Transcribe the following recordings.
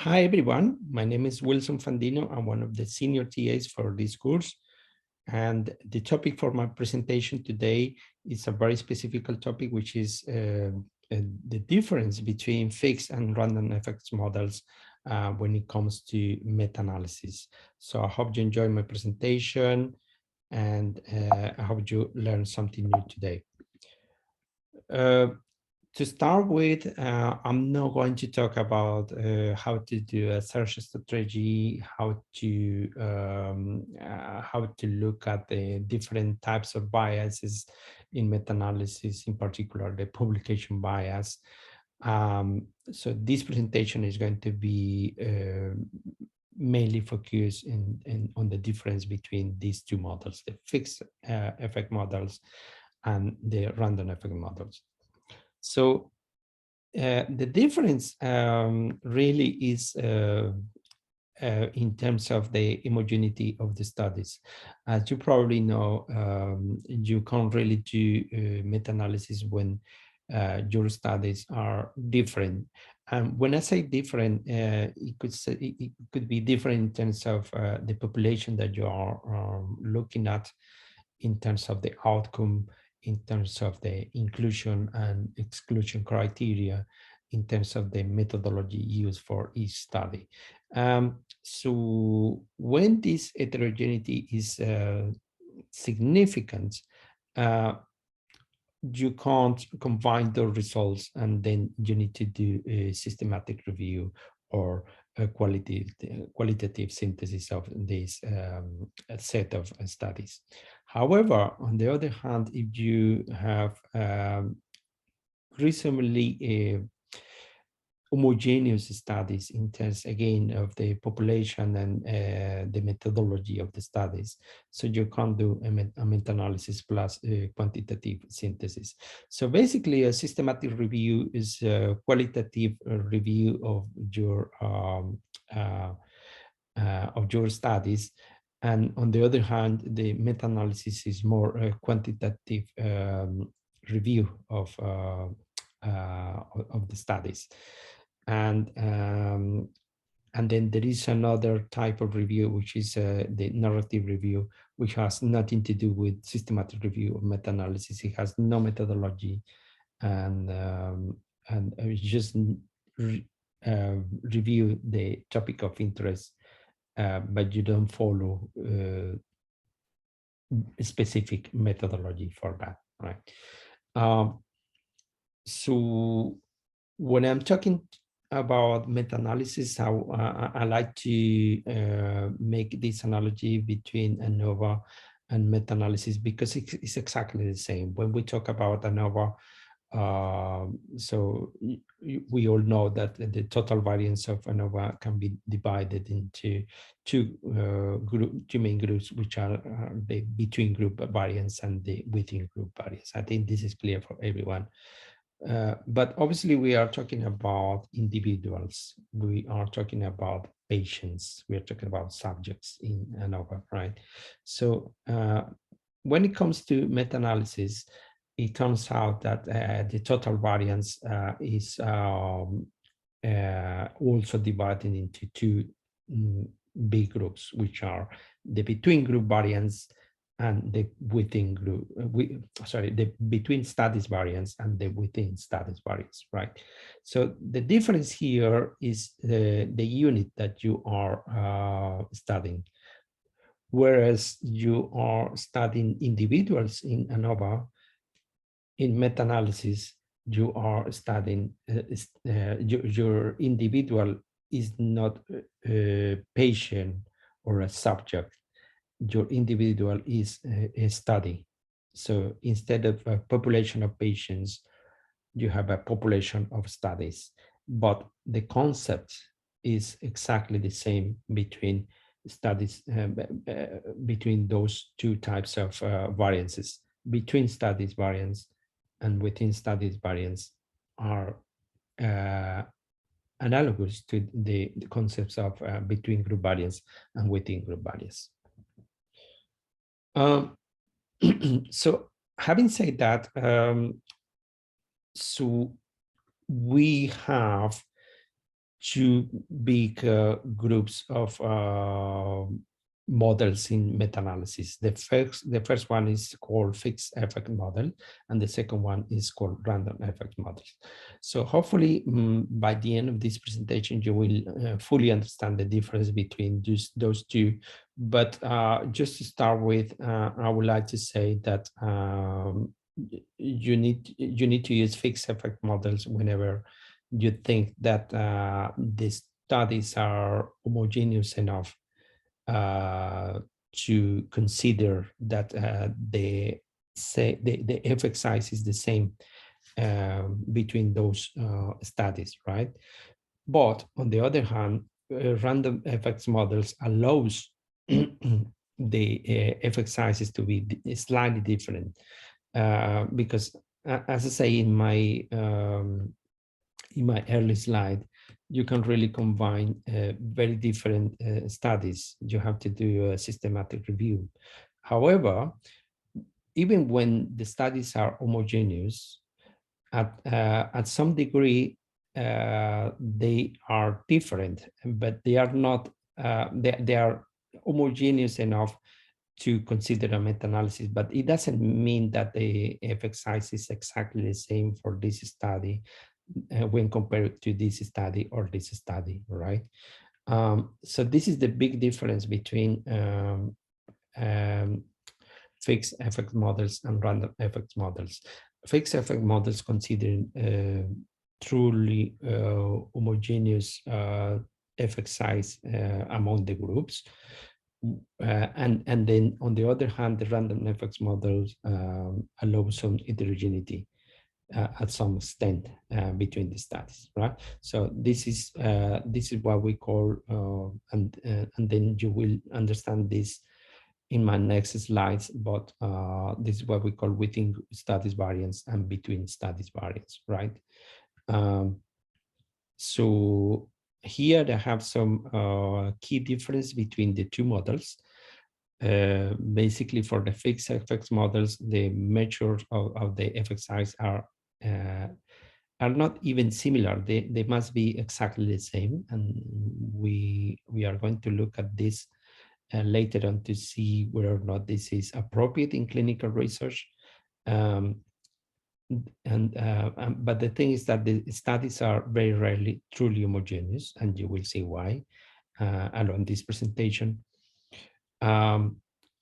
Hi, everyone. My name is Wilson Fandino. I'm one of the senior TAs for this course. And the topic for my presentation today is a very specific topic, which is the difference between fixed and random effects models when it comes to meta-analysis. So I hope you enjoy my presentation, and I hope you learn something new today. To start with, I'm not going to talk about how to do a search strategy, how to look at the different types of biases in meta-analysis, in particular the publication bias. So this presentation is going to be mainly focused on the difference between these two models, the fixed effect models and the random effect models. So the difference really is in terms of the homogeneity of the studies. As you probably know, you can't really do meta-analysis when your studies are different. And when I say different, it could be different in terms of the population that you are looking at, in terms of the outcome, in terms of the inclusion and exclusion criteria, in terms of the methodology used for each study. So when this heterogeneity is significant, you can't combine the results, and then you need to do a systematic review or a qualitative synthesis of this set of studies. However, on the other hand, if you have reasonably homogeneous studies in terms, again, of the population and the methodology of the studies. So you can't do a meta-analysis plus quantitative synthesis. So basically, a systematic review is a qualitative review of your studies. And on the other hand, the meta-analysis is more a quantitative review of the studies. And then there is another type of review, which is the narrative review, which has nothing to do with systematic review of meta-analysis. It has no methodology, and just review the topic of interest, but you don't follow a specific methodology for that, right? So when I'm talking about meta-analysis, I like to make this analogy between Anova and meta-analysis, because it's exactly the same. When we talk about Anova, so we all know that the total variance of Anova can be divided into two main groups, which are the between group variance and the within group variance. I think this is clear for everyone. But obviously, we are talking about individuals. We are talking about patients. We are talking about subjects in Anova, right? So when it comes to meta-analysis, it turns out that the total variance is also divided into two big groups, which are the between group variance and the within group, the between studies variance and the within studies variance, right? So the difference here is the unit that you are studying. Whereas you are studying individuals in Anova, in meta-analysis, you are studying, your individual is not a patient or a subject. Your individual is a study. So instead of a population of patients, you have a population of studies. But the concept is exactly the same between studies, between those two types of variances. Between studies variance and within studies variance are analogous to the concepts of between group variance and within group variance. So having said that, so we have two big groups of models in meta-analysis. The first one is called fixed effect model, and the second one is called random effect models. So hopefully by the end of this presentation, you will fully understand the difference between those two. But just to start with, I would like to say that you need to use fixed effect models whenever you think that the studies are homogeneous enough to consider that the effect size is the same between those studies, right? But on the other hand, random effects models allows the effect sizes to be slightly different because, as I say in my early slide, you can really combine very different studies. You have to do a systematic review. However, even when the studies are homogeneous, at some degree, they are different, but they are not, they are homogeneous enough to consider a meta-analysis, but it doesn't mean that the effect size is exactly the same for this study when compared to this study or this study, right? So this is the big difference between fixed effect models and random effect models. Fixed effect models consider truly homogeneous effect size among the groups. And then on the other hand, the random effects models allow some heterogeneity at some extent between the studies, right? So this is what we call, and then you will understand this in my next slides, but this is what we call within studies variance and between studies variance, right? So here I have some key difference between the two models. Basically, for the fixed effects models, the measures of the effect size are not even similar. They must be exactly the same, and we are going to look at this later on to see whether or not this is appropriate in clinical research. But the thing is that the studies are very rarely truly homogeneous, and you will see why along this presentation. And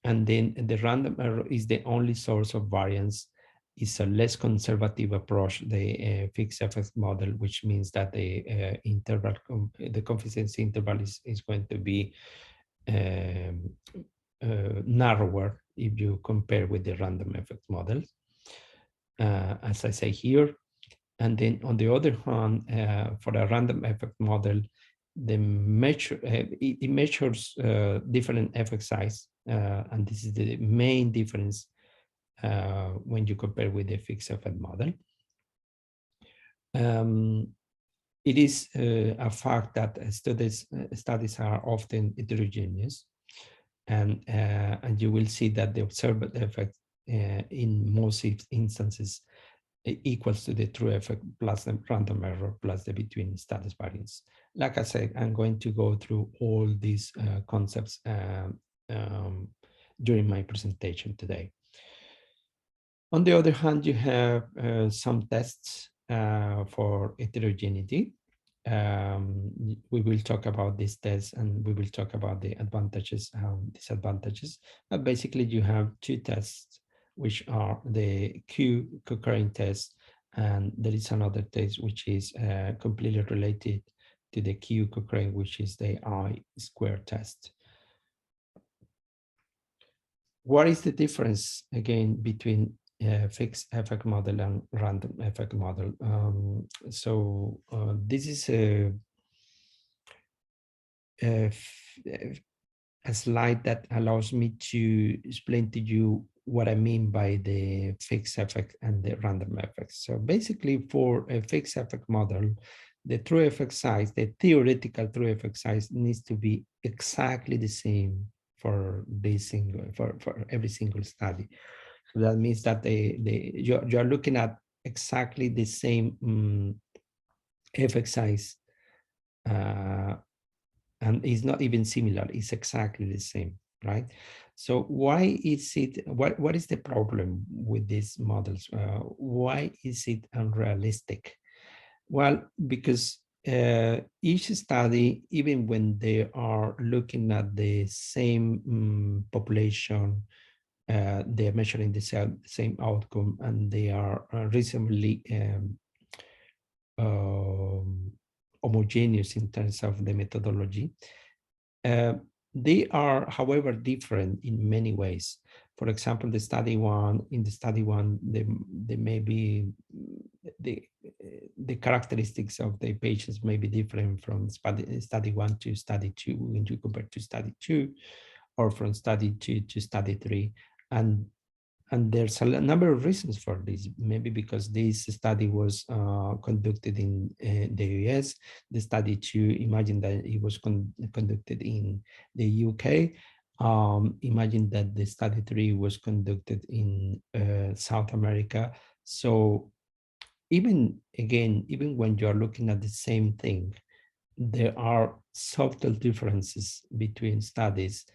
then the random error is the only source of variance. Is a less conservative approach, the fixed effect model, which means that the interval, the confidence interval is going to be narrower if you compare with the random effect model, as I say here. And then on the other hand, for a random effect model, the measure it measures different effect size, and this is the main difference when you compare with the fixed effect model. It is a fact that studies are often heterogeneous, and you will see that the observed effect in most instances equals to the true effect plus the random error plus the between studies variance. Like I said, I'm going to go through all these concepts during my presentation today. On the other hand, you have some tests for heterogeneity. We will talk about these tests, and we will talk about the advantages and disadvantages. But basically, you have two tests, which are the Q co-occurring test, and there is another test which is completely related to the Q co-occurring, which is the I-squared test. What is the difference, again, between fixed effect model and random effect model? This is a slide that allows me to explain to you what I mean by the fixed effect and the random effect. So basically, for a fixed effect model, the true effect size, the theoretical true effect size, needs to be exactly the same for for every single study. So that means that you're looking at exactly the same effect size and it's not even similar, it's exactly the same, right? So why is it, what is the problem with these models? Why is it unrealistic? Well, because each study, even when they are looking at the same population, they are measuring the same outcome, and they are reasonably homogeneous in terms of the methodology. They are, however, different in many ways. For example, the study one, they may be, the characteristics of the patients may be different from study one to study two when you compare to study two, or from study two to study three. And there's a number of reasons for this. Maybe because this study was conducted in the US. The study two, imagine that it was conducted in the UK. Imagine that the study three was conducted in South America. So even when you're looking at the same thing, there are subtle differences between studies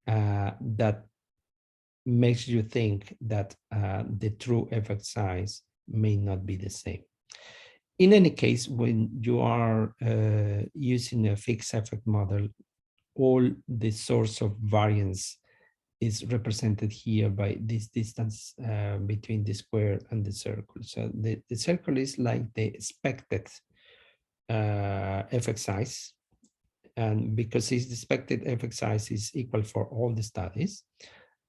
that makes you think that the true effect size may not be the same. In any case, when you are using a fixed effect model, all the source of variance is represented here by this distance between the square and the circle. So the circle is like the expected effect size. And because the expected effect size is equal for all the studies,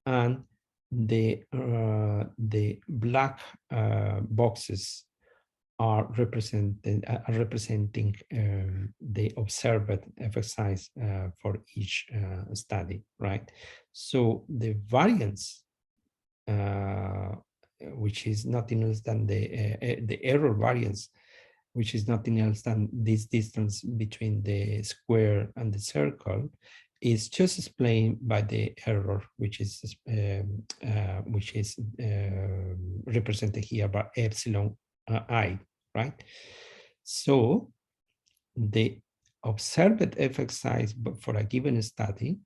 and the black boxes are representing the observed effect size for each study, right? So the variance, which is nothing else than the error variance, which is nothing else than this distance between the square and the circle, is just explained by the error, which is represented here by epsilon I, right? So the observed effect size for a given study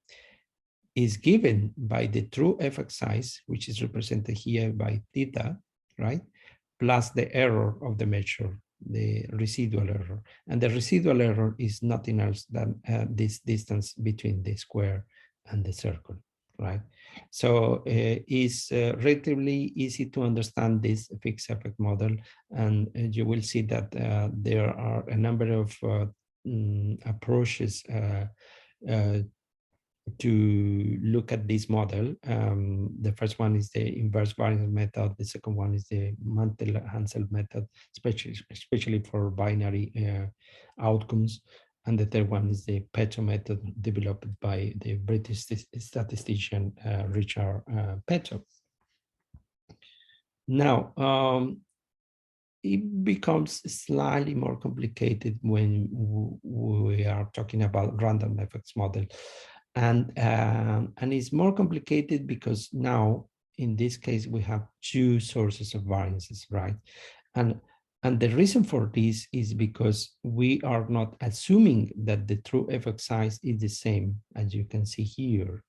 is given by the true effect size, which is represented here by theta, right? Plus the error of the measure, the residual error. And the residual error is nothing else than this distance between the square and the circle, right? So it's relatively easy to understand this fixed effect model. And you will see that there are a number of approaches to look at this model. The first one is the inverse variance method. The second one is the Mantel-Hansel method, especially for binary outcomes. And the third one is the Petro method, developed by the British statistician Richard Petro. Now, it becomes slightly more complicated when we are talking about random effects model. And it's more complicated because now, in this case, we have two sources of variances, right? And the reason for this is because we are not assuming that the true effect size is the same, as you can see here.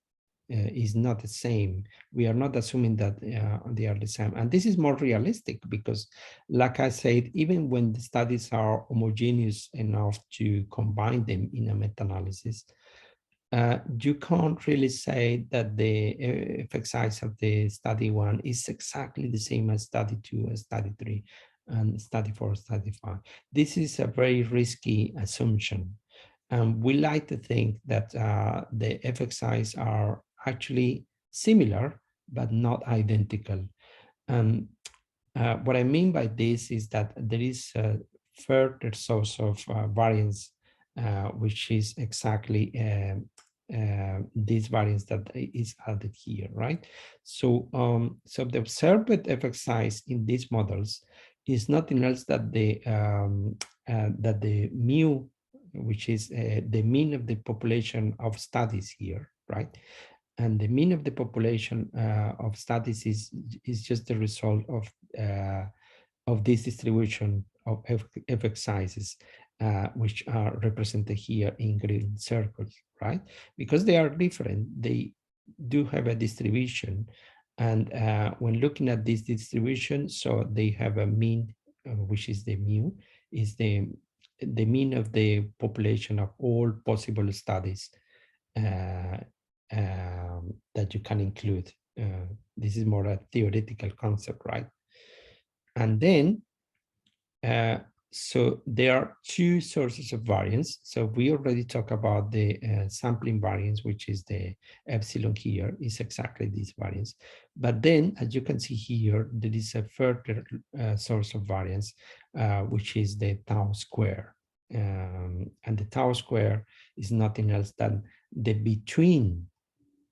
Is not the same. We are not assuming that they are the same. And this is more realistic because, like I said, even when the studies are homogeneous enough to combine them in a meta-analysis, you can't really say that the effect size of the study one is exactly the same as study two and study three and study four, study five. This is a very risky assumption. And we like to think that the effect size are actually similar, but not identical. What I mean by this is that there is a further source of variance, which is exactly this variance that is added here, right? So, so the observed effect size in these models is nothing else that the mu, which is the mean of the population of studies here, right? And the mean of the population of studies is just the result of this distribution of effect sizes. which are represented here in green circles, right? Because they are different, they do have a distribution. And when looking at this distribution, so they have a mean, which is the mu, is the mean of the population of all possible studies that you can include. This is more a theoretical concept, right? And then, so there are two sources of variance. So we already talked about the sampling variance, which is the epsilon here, is exactly this variance. But then, as you can see here, there is a further source of variance, which is the tau square. And the tau square is nothing else than the between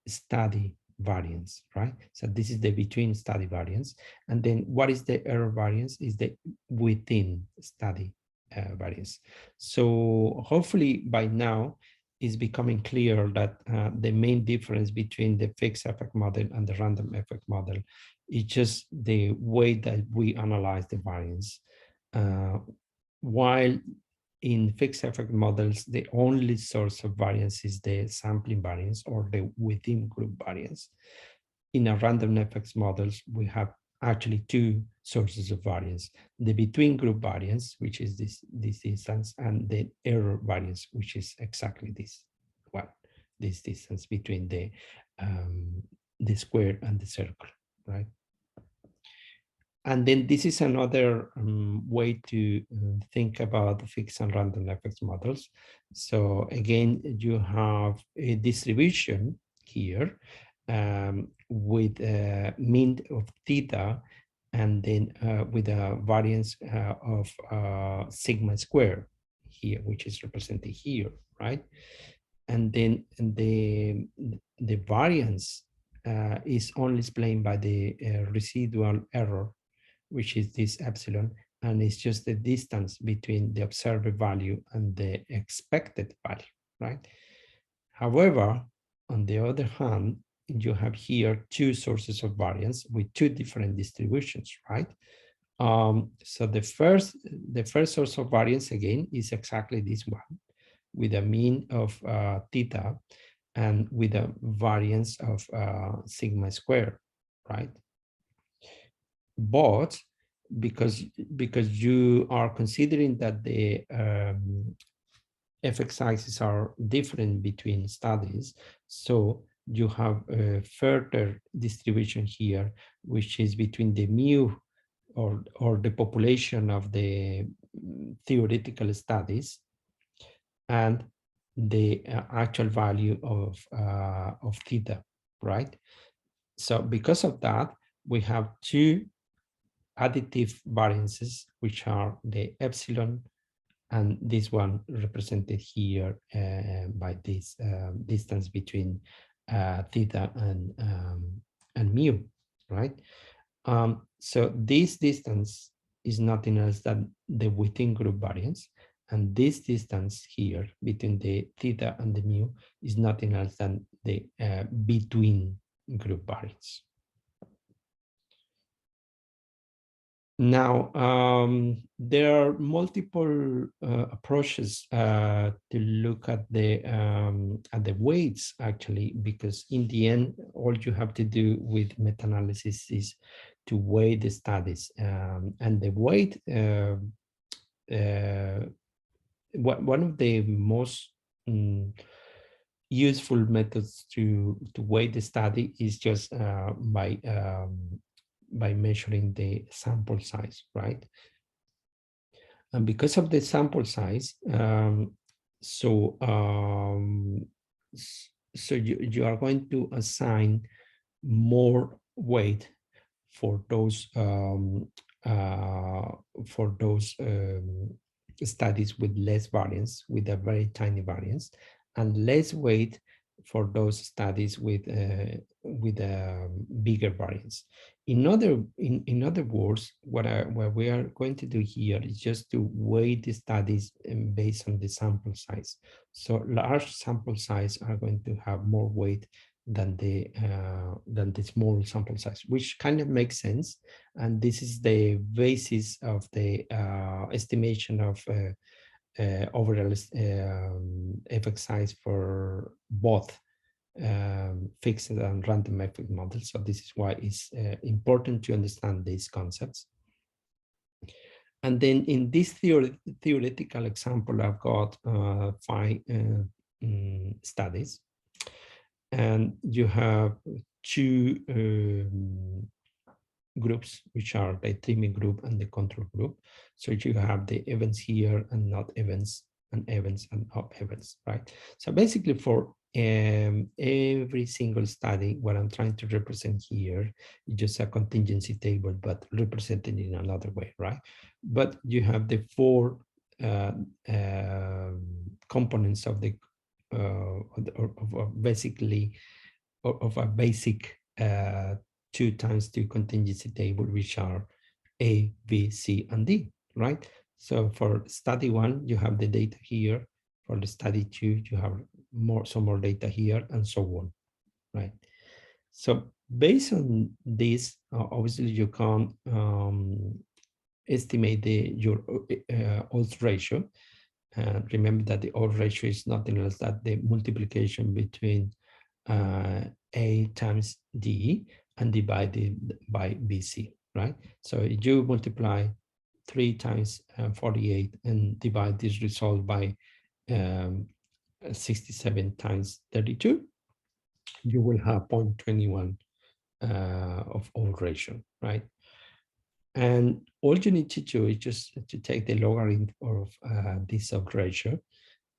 study variance, right? So this is the between study variance. And then what is the error variance? Is the within study variance. So hopefully by now it's becoming clear that the main difference between the fixed effect model and the random effect model is just the way that we analyze the variance. While in fixed effect models, the only source of variance is the sampling variance or the within group variance. In a random effects models, we have actually two sources of variance: the between group variance, which is this distance, and the error variance, which is exactly this one, this distance between the square and the circle, right? And then this is another way to think about the fixed and random effects models. So again, you have a distribution here with a mean of theta, and then with a variance of sigma square here, which is represented here, right? And then the variance is only explained by the residual error, which is this epsilon, and it's just the distance between the observed value and the expected value, right? However, on the other hand, you have here two sources of variance with two different distributions, right? So the first source of variance again is exactly this one, with a mean of theta and with a variance of sigma square, right? But because you are considering that the effect sizes are different between studies, so you have a further distribution here, which is between the mu or the population of the theoretical studies and the actual value of theta, right? So because of that, we have two additive variances, which are the epsilon and this one represented here by this distance between theta and mu, right? So this distance is nothing else than the within group variance, and this distance here between the theta and the mu is nothing else than the between group variance. Now, there are multiple approaches to look at the weights, actually, because in the end, all you have to do with meta-analysis is to weigh the studies. And the weight, one of the most useful methods to weigh the study is just by measuring the sample size, right? And because of the sample size, so you are going to assign more weight for those studies with less variance, with a very tiny variance, and less weight for those studies with a bigger variance. In other words, what we are going to do here is just to weigh the studies based on the sample size. So large sample size are going to have more weight than the small sample size, which kind of makes sense. And this is the basis of the estimation of overall effect size for both fixed and random effect models. So this is why it's important to understand these concepts. And then in this theoretical example, I've got 5 studies, and you have 2 groups, which are the treatment group and the control group. So you have the events here and not events, and events and not events, right? So basically for every single study, what I'm trying to represent here is just a contingency table, but represented in another way, right? But you have the 4 components of the basically of a basic 2 times 2 contingency table, which are A, B, C, and D, right? So for study 1, you have the data here. For the study 2, you have some more data here, and so on, right? So based on this, obviously you can estimate your odds ratio. Remember that the odds ratio is nothing else than the multiplication between A times D and divided by BC, right? So you multiply 3 times 48 and divide this result by 67 times 32, you will have 0.21 of odds ratio, right? And all you need to do is just to take the logarithm of this odds ratio,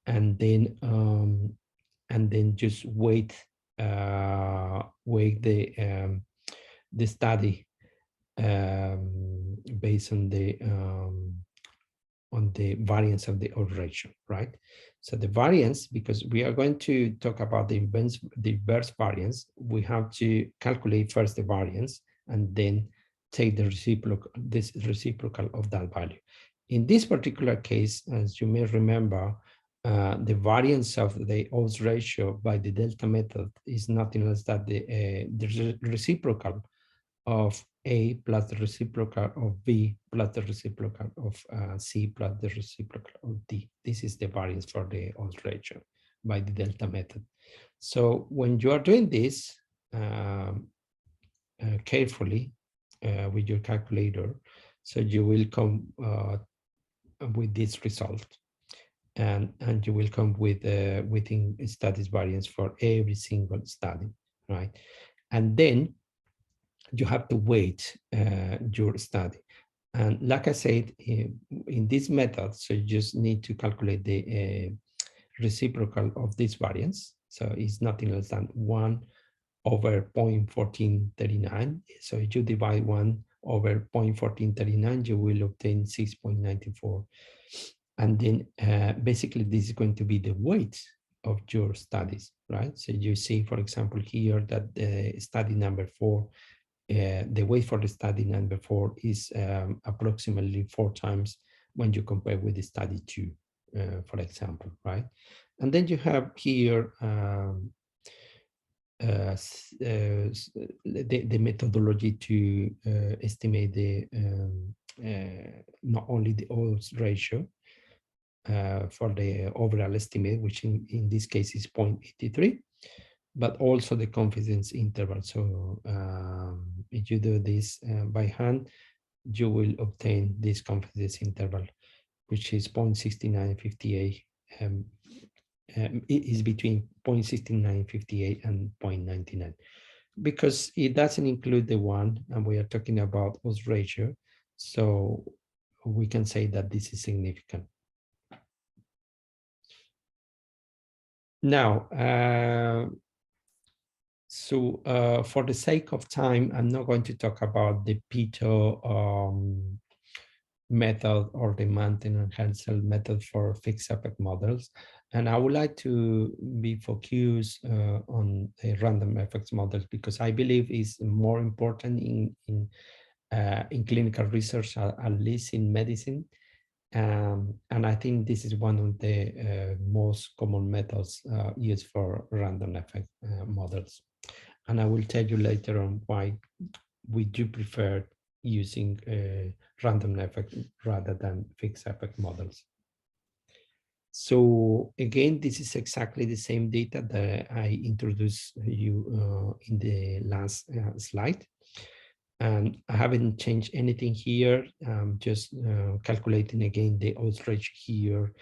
and then just weight the study based on the variance of the odds ratio, right? So the variance, because we are going to talk about the inverse variance, we have to calculate first the variance and then take the reciprocal of that value. In this particular case, as you may remember, the variance of the odds ratio by the delta method is nothing less than the reciprocal of A plus the reciprocal of B plus the reciprocal of C plus the reciprocal of D. This is the variance for the odds ratio by the delta method. So when you are doing this carefully with your calculator, so you will come with this result. And you will come with within studies variance for every single study, right? And then you have to weight your study. And like I said, in this method, so you just need to calculate the reciprocal of this variance. So it's nothing less than 1 over 0.1439. So if you divide 1 over 0.1439, you will obtain 6.94. And then basically this is going to be the weight of your studies, right? So you see, for example, here that the study number 4, the weight for the study number 4 is approximately 4 times when you compare with the study 2, for example, right? And then you have here the methodology to estimate the not only the odds ratio for the overall estimate, which in this case is 0.83, but also the confidence interval. So if you do this by hand, you will obtain this confidence interval, which is 0.6958. It is between 0.6958 and 0.99, because it doesn't include the 1, and we are talking about odds ratio. So we can say that this is significant. Now, for the sake of time, I'm not going to talk about the PITO method or the Manton and Hansel method for fixed effect models. And I would like to be focused on the random effects models, because I believe is more important in clinical research, at least in medicine. And I think this is one of the most common methods used for random effect models. And I will tell you later on why we do prefer using random effect rather than fixed effect models. So again, this is exactly the same data that I introduced you in the last slide. And I haven't changed anything here. Just calculating again the odds ratio here,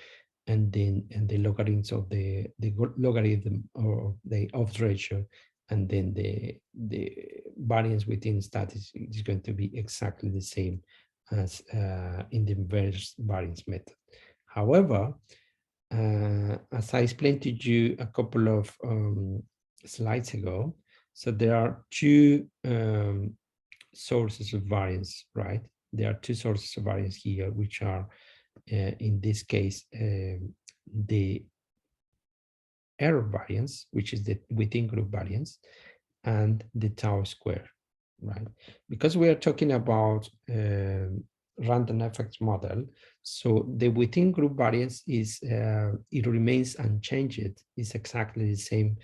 and then the logarithms of the logarithm or the odds ratio, and then the variance within studies is going to be exactly the same as in the inverse variance method. However, as I explained to you a couple of slides ago, so there are two sources of variance, right? There are two sources of variance here, which are, in this case, the error variance, which is the within group variance, and the tau square, right? Because we are talking about random effects model, so the within group variance is, it remains unchanged. It's exactly the same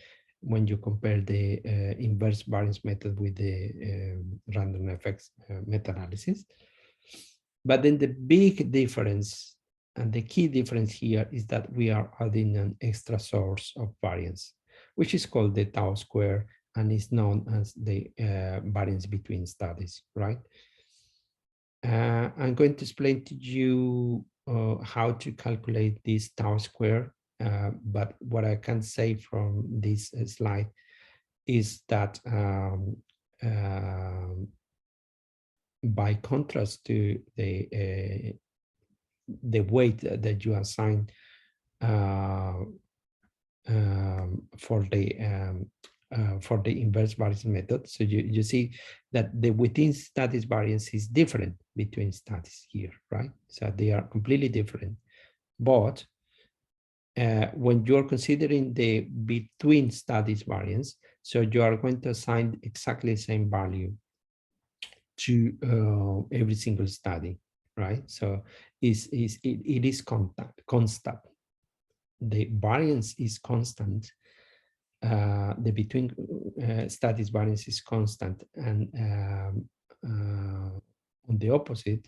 when you compare the inverse variance method with the random effects meta-analysis. But then the big difference and the key difference here is that we are adding an extra source of variance, which is called the tau square and is known as the variance between studies, right? I'm going to explain to you how to calculate this tau square, but what I can say from this slide is that by contrast to the weight that you assign for the inverse variance method. So you see that the within studies variance is different between studies here, right? So they are completely different. But when you're considering the between studies variance, so you are going to assign exactly the same value to every single study, right? So it is constant. The variance is constant. The between studies variance is constant, and on the opposite,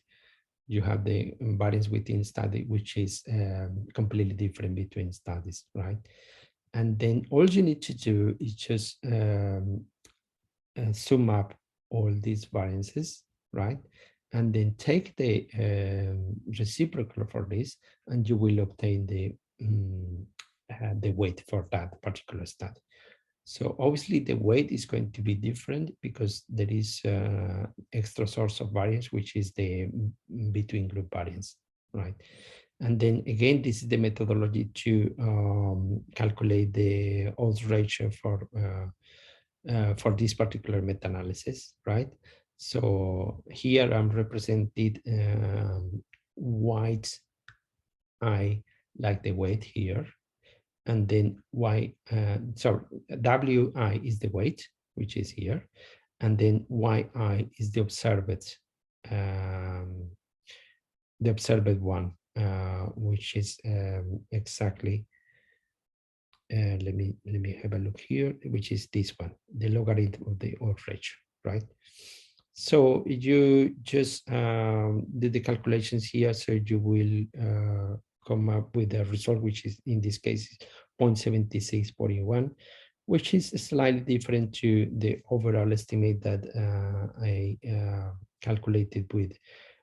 you have the variance within study, which is completely different between studies, right? And then all you need to do is just sum up all these variances, right? And then take the reciprocal for this, and you will obtain the weight for that particular study. So obviously the weight is going to be different because there is extra source of variance, which is the between group variance, right? And then again, this is the methodology to calculate the odds ratio for this particular meta-analysis, right? So here I'm represented white I like the weight here, and then wi is the weight, which is here, and then yi is the observed one, which is exactly let me have a look here, which is this one, the logarithm of the odds ratio, right? So you just did the calculations here, so you will come up with a result, which is in this case 0.7641, which is slightly different to the overall estimate that I calculated with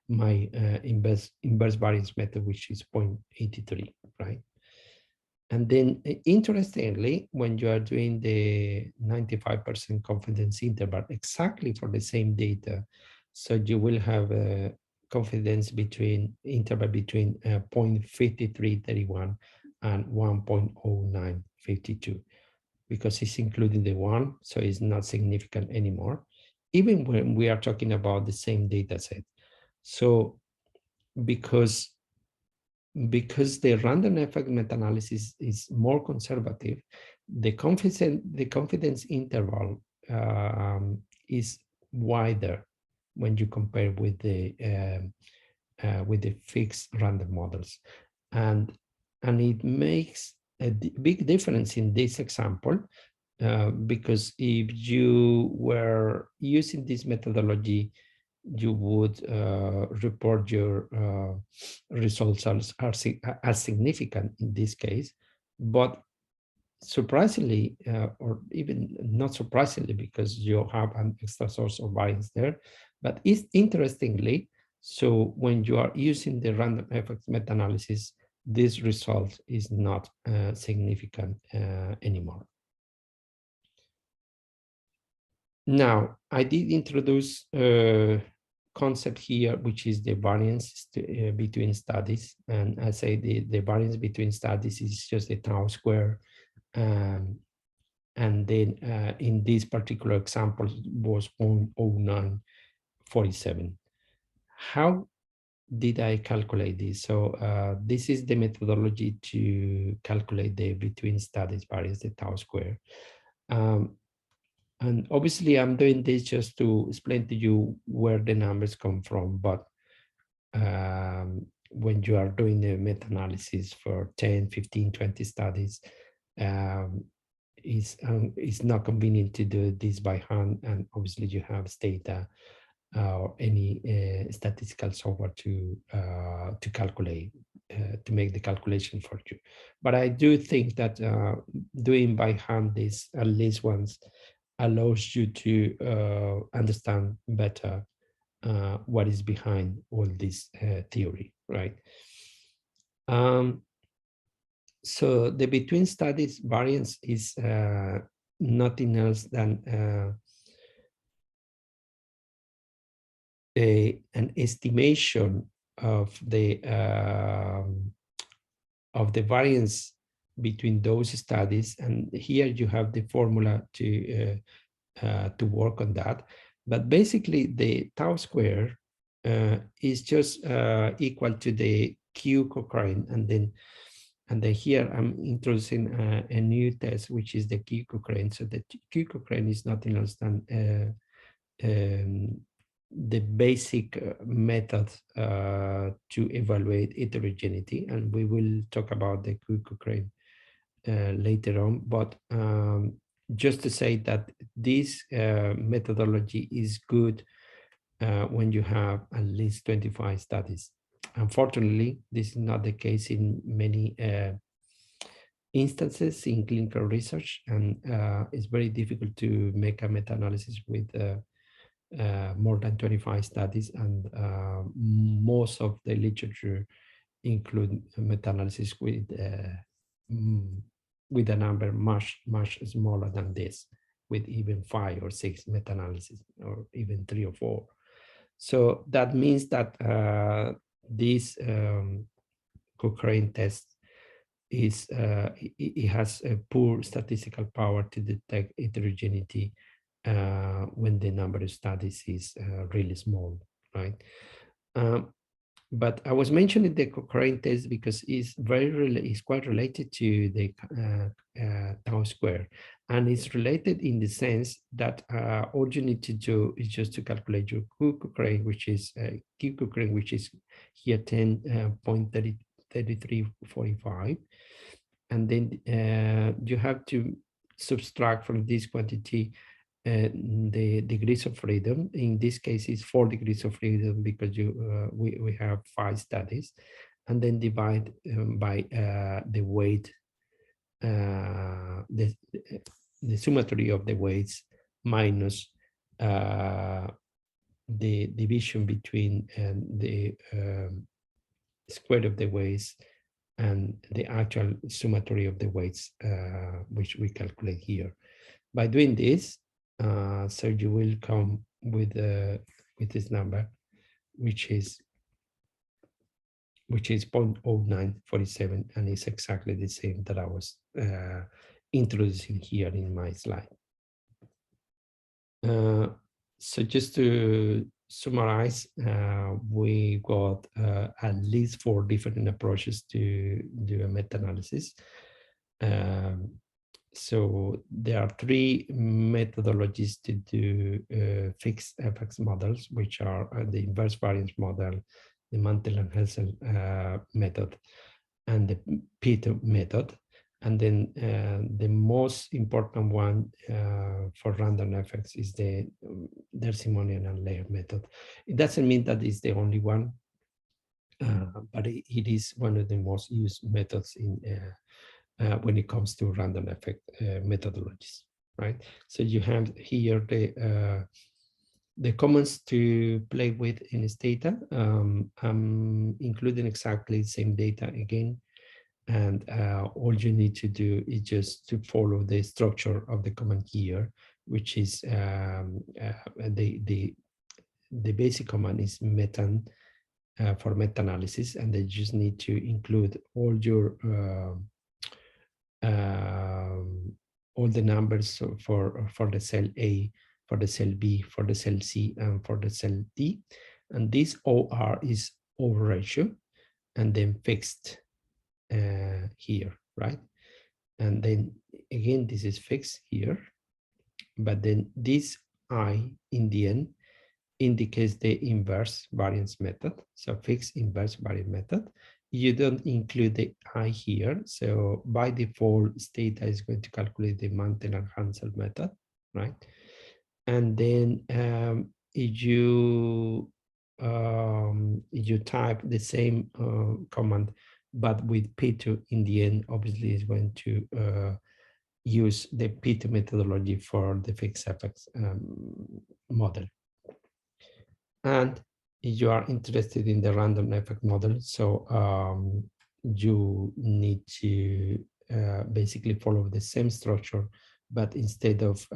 my inverse variance method, which is 0.83, right? And then interestingly, when you are doing the 95% confidence interval exactly for the same data, so you will have a confidence interval between 0.5331 and 1.0952, because it's including the one, so it's not significant anymore, even when we are talking about the same data set. So because the random effect meta-analysis is more conservative, the confidence interval is wider when you compare with the fixed random models, and it makes a big difference in this example, because if you were using this methodology you would report your results as significant in this case. But surprisingly, or even not surprisingly, because you have an extra source of variance there, but it's interestingly, so when you are using the random effects meta-analysis, this result is not significant anymore. Now, I did introduce a concept here, which is the variance between studies. And I say the variance between studies is just the tau square. And then in this particular example was 0.0947. How did I calculate this? So this is the methodology to calculate the between studies variance, the tau square. And obviously I'm doing this just to explain to you where the numbers come from, but when you are doing the meta-analysis for 10, 15, 20 studies, it's not convenient to do this by hand, and obviously you have data or any statistical software to calculate, to make the calculation for you. But I do think that doing by hand this at least once allows you to understand better what is behind all this theory, right? So the between studies variance is nothing else than an estimation of the variance between those studies, and here you have the formula to work on that. But basically, the tau square is just equal to the Q Cochrane, and then here I'm introducing a new test, which is the Q Cochrane. So the Q Cochrane is nothing else than the basic method to evaluate heterogeneity, and we will talk about the Q Cochrane later on. But just to say that this methodology is good when you have at least 25 studies. Unfortunately, this is not the case in many instances in clinical research, and it's very difficult to make a meta-analysis with more than 25 studies, and most of the literature include meta-analysis with a number much smaller than this, with even 5 or 6 meta-analysis, or even 3 or 4. So that means that this Cochrane test is it has a poor statistical power to detect heterogeneity when the number of studies is really small, right? But I was mentioning the Cochrane test because it's quite related to the tau square, and it's related in the sense that all you need to do is just to calculate your Q Cochrane, which is Q Cochrane, which is here 10.3345, and then you have to subtract from this quantity the degrees of freedom. In this case, it's 4 degrees of freedom because we have 5 studies, and then divide by the weight, the summatory of the weights minus the division between the square of the weights and the actual summatory of the weights, which we calculate here. By doing this, so you will come with this number, which is 0.0947, and it's exactly the same that I was introducing here in my slide. So just to summarize, we got at least 4 different approaches to do a meta-analysis. So there are 3 methodologies to do fixed effects models, which are the inverse variance model, the Mantel and Hessel method, and the Peter method. And then the most important one for random effects is the Dersimonian and layer method. It doesn't mean that it's the only one, but it is one of the most used methods in when it comes to random effect methodologies, right? So you have here the comments to play with in this data. I'm including exactly the same data again. And all you need to do is just to follow the structure of the command here, which is the basic command is metan for meta-analysis, and they just need to include all your all the numbers for the cell A, for the cell B, for the cell C, and for the cell D. And this OR is over ratio, and then fixed here, right? And then again, this is fixed here, but then this I in the end indicates the inverse variance method. So fixed inverse variance method. You don't include the I here. So by default, Stata is going to calculate the Mantel and Hansel method, right? And then if you type the same command, but with P2 in the end, obviously is going to use the P2 methodology for the fixed effects model. And you are interested in the random effect model, so you need to basically follow the same structure, but instead of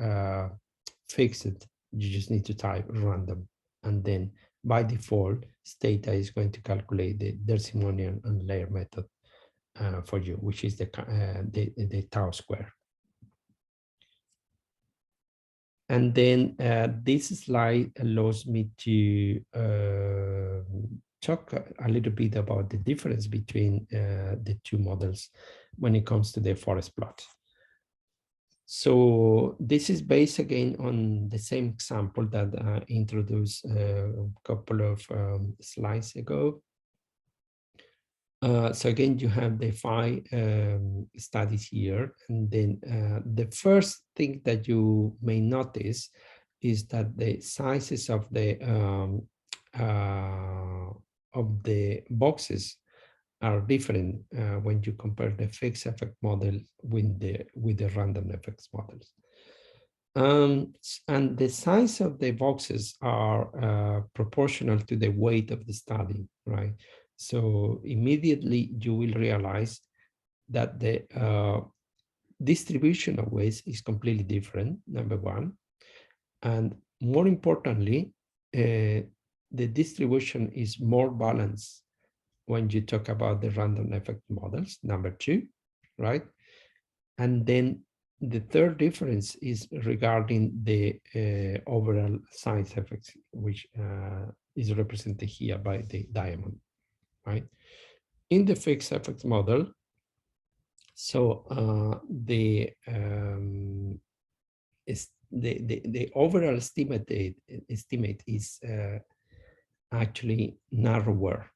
fixed, you just need to type random, and then by default, Stata is going to calculate the Dersimonian and layer method for you, which is the tau square. And then this slide allows me to talk a little bit about the difference between the two models when it comes to the forest plot. So this is based again on the same example that I introduced a couple of slides ago. So again, you have the 5 studies here, and then the first thing that you may notice is that the sizes of the boxes are different when you compare the fixed effect model with the random effects models. And the size of the boxes are proportional to the weight of the study, right? So immediately you will realize that the distribution of weights is completely different, number one. And more importantly, the distribution is more balanced when you talk about the random effect models, number two, right? And then the third difference is regarding the overall size effects, which is represented here by the diamond, right? In the fixed effects model, so the overall estimate is actually narrower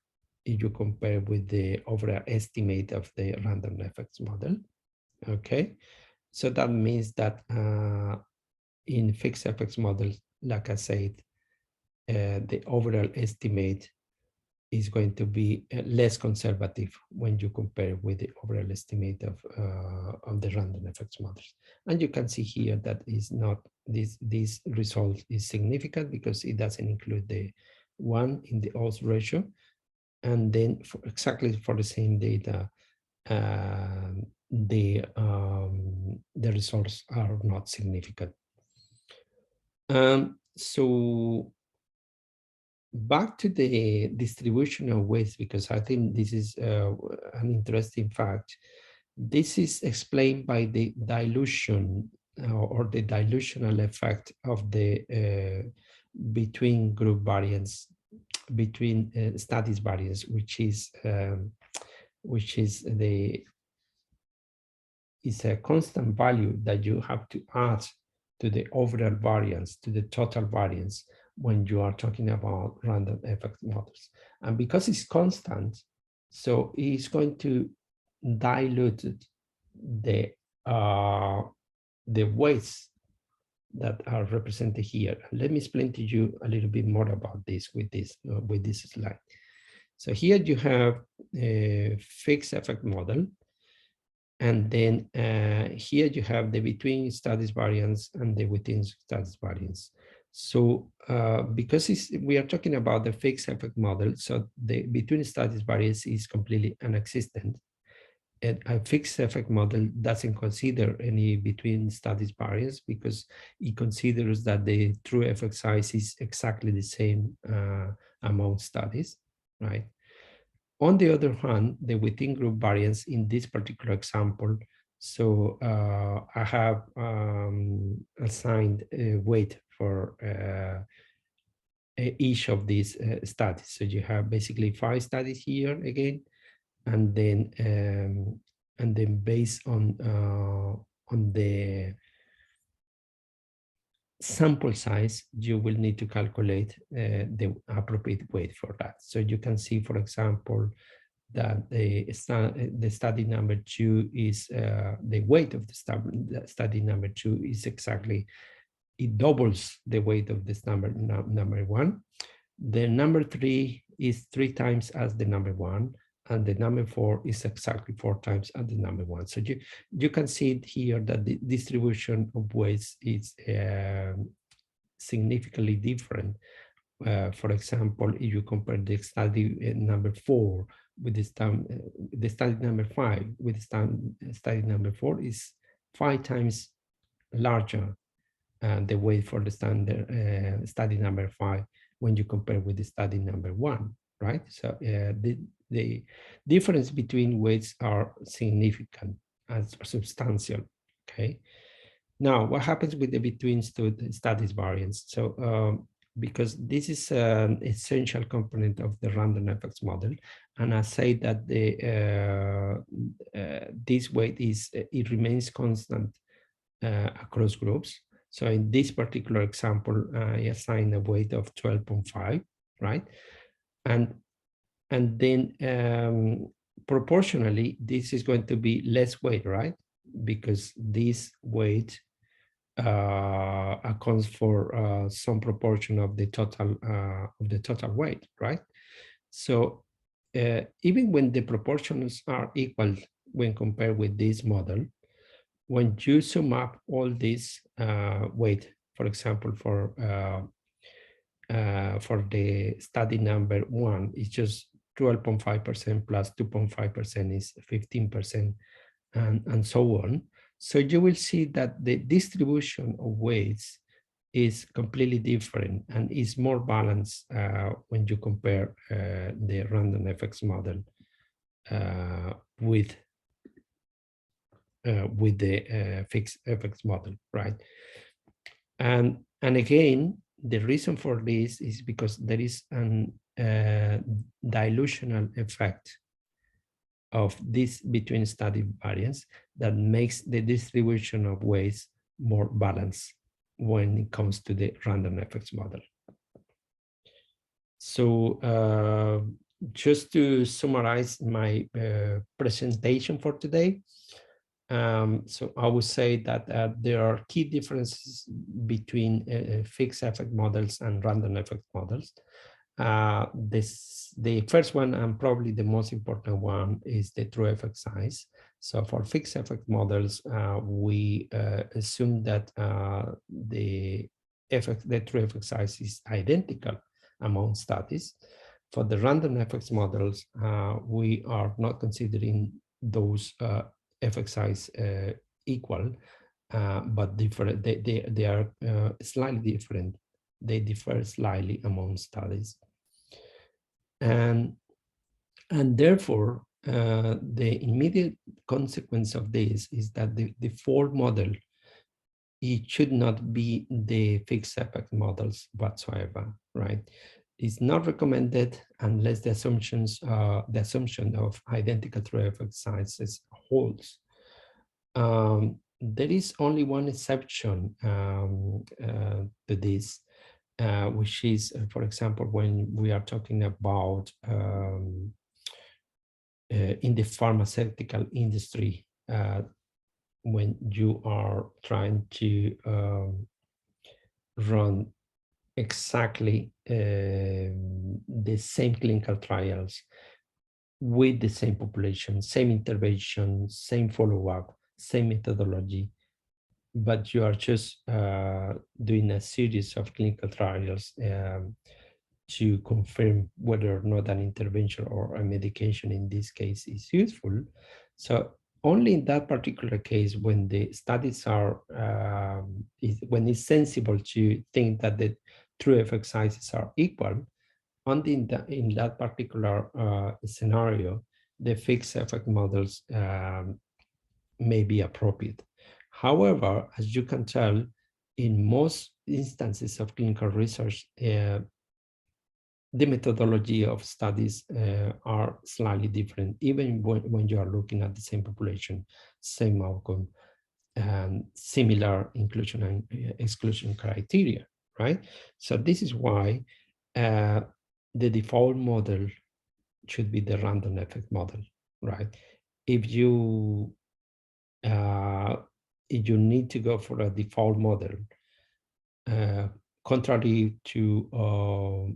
if you compare with the overall estimate of the random effects model. Okay, so that means that in fixed effects models, like I said, the overall estimate is going to be less conservative when you compare with the overall estimate of the random effects models. And you can see here that is not this result is significant because it doesn't include the 1 in the odds ratio, and then exactly for the same data, the results are not significant. So back to the distribution of weights, because I think this is an interesting fact. This is explained by the dilution or the dilutional effect of the between group variance, between studies variance, which is a constant value that you have to add to the overall variance, to the total variance, when you are talking about random effect models. And because it's constant, so it's going to dilute the weights that are represented here. Let me explain to you a little bit more about this with this slide. So here you have a fixed effect model, and then here you have the between studies variance and the within studies variance. So because we are talking about the fixed effect model, so the between studies variance is completely non-existent. And a fixed effect model doesn't consider any between studies variance because it considers that the true effect size is exactly the same among studies, right? On the other hand, the within group variance in this particular example, so I have assigned a weight for each of these studies. So you have basically 5 studies here again, and then based on the sample size, you will need to calculate the appropriate weight for that. So you can see, for example, that the study number 2 is the weight of the study number 2 is exactly, it doubles the weight of this number 1. The number 3 is 3 times as the number 1, and the number 4 is exactly 4 times as the number 1. So you can see it here that the distribution of weights is significantly different. For example, if you compare the study number 4 with the study number 5 with the study number 4 is 5 times larger the weight for the standard study number 5 when you compare with the study number 1, right? So the difference between weights are significant and substantial, okay? Now, what happens with the between studies variance? So because this is an essential component of the random effects model, and I say that this weight it remains constant across groups. So in this particular example, I assign a weight of 12.5, right? And then proportionally, this is going to be less weight, right? Because this weight accounts for some proportion of the total weight, right? So even when the proportions are equal when compared with this model, when you sum up all this weight, for example, for the study number 1, it's just 12.5% plus 2.5% is 15%, and so on. So you will see that the distribution of weights is completely different and is more balanced when you compare the random effects model with the fixed effects model, right? And again, the reason for this is because there is an dilutional effect of this between study variance that makes the distribution of weights more balanced when it comes to the random effects model. So just to summarize my presentation for today, so I would say that there are key differences between fixed effect models and random effect models. The first one, and probably the most important one, is the true effect size. So for fixed effect models, we assume that the true effect size is identical among studies. For the random effects models, we are not considering those effect size equal, but different. They are slightly different. They differ slightly among studies, and therefore the immediate consequence of this is that the default model, it should not be the fixed effect models whatsoever, right? It's not recommended unless the assumption of identical true effect sizes holds. There is only one exception to this, which is, for example, when we are talking about in the pharmaceutical industry, when you are trying to run exactly the same clinical trials with the same population, same intervention, same follow-up, same methodology, but you are just doing a series of clinical trials to confirm whether or not an intervention or a medication in this case is useful. So only in that particular case, when the studies are, when it's sensible to think that the true effect sizes are equal, only in that particular scenario, the fixed effect models may be appropriate. However, as you can tell, in most instances of clinical research, the methodology of studies are slightly different, even when you are looking at the same population, same outcome, and similar inclusion and exclusion criteria, right? So this is why the default model should be the random effect model, right? If you need to go for a default model, contrary to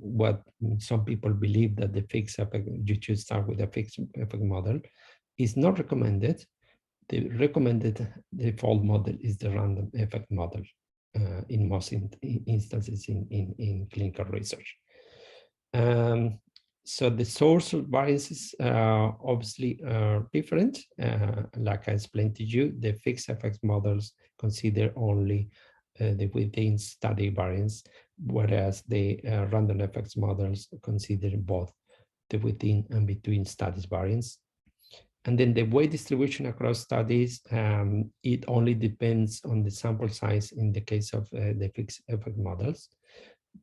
what some people believe, that the fixed effect, you should start with a fixed effect model, is not recommended. The recommended default model is the random effect model in most instances in clinical research. So the source of variances obviously are different. Like I explained to you, the fixed effects models consider only the within study variance, whereas the random effects models consider both the within and between studies variance. And then the weight distribution across studies, it only depends on the sample size in the case of the fixed effect models,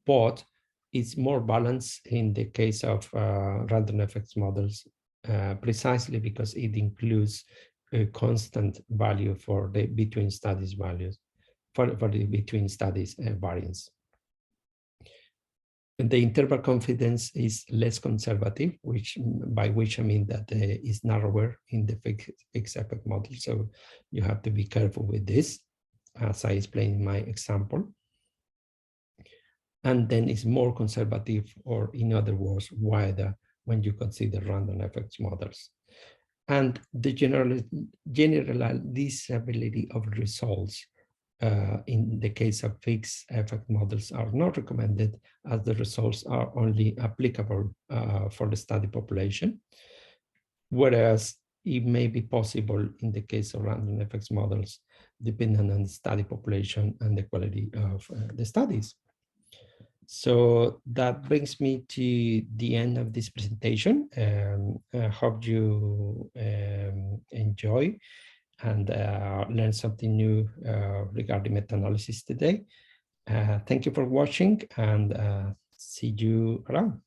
but it's more balanced in the case of random effects models, precisely because it includes a constant value for the between studies values, for the between studies variance. And the interval confidence is less conservative, by which I mean that is narrower in the fixed effect model. So you have to be careful with this, as I explained in my example. And then it's more conservative, or in other words, wider when you consider random effects models. And the generalizability of results in the case of fixed effect models are not recommended, as the results are only applicable for the study population, whereas it may be possible in the case of random effects models, depending on the study population and the quality of the studies. So that brings me to the end of this presentation. I hope you enjoy and learn something new regarding meta-analysis today. Thank you for watching, and see you around.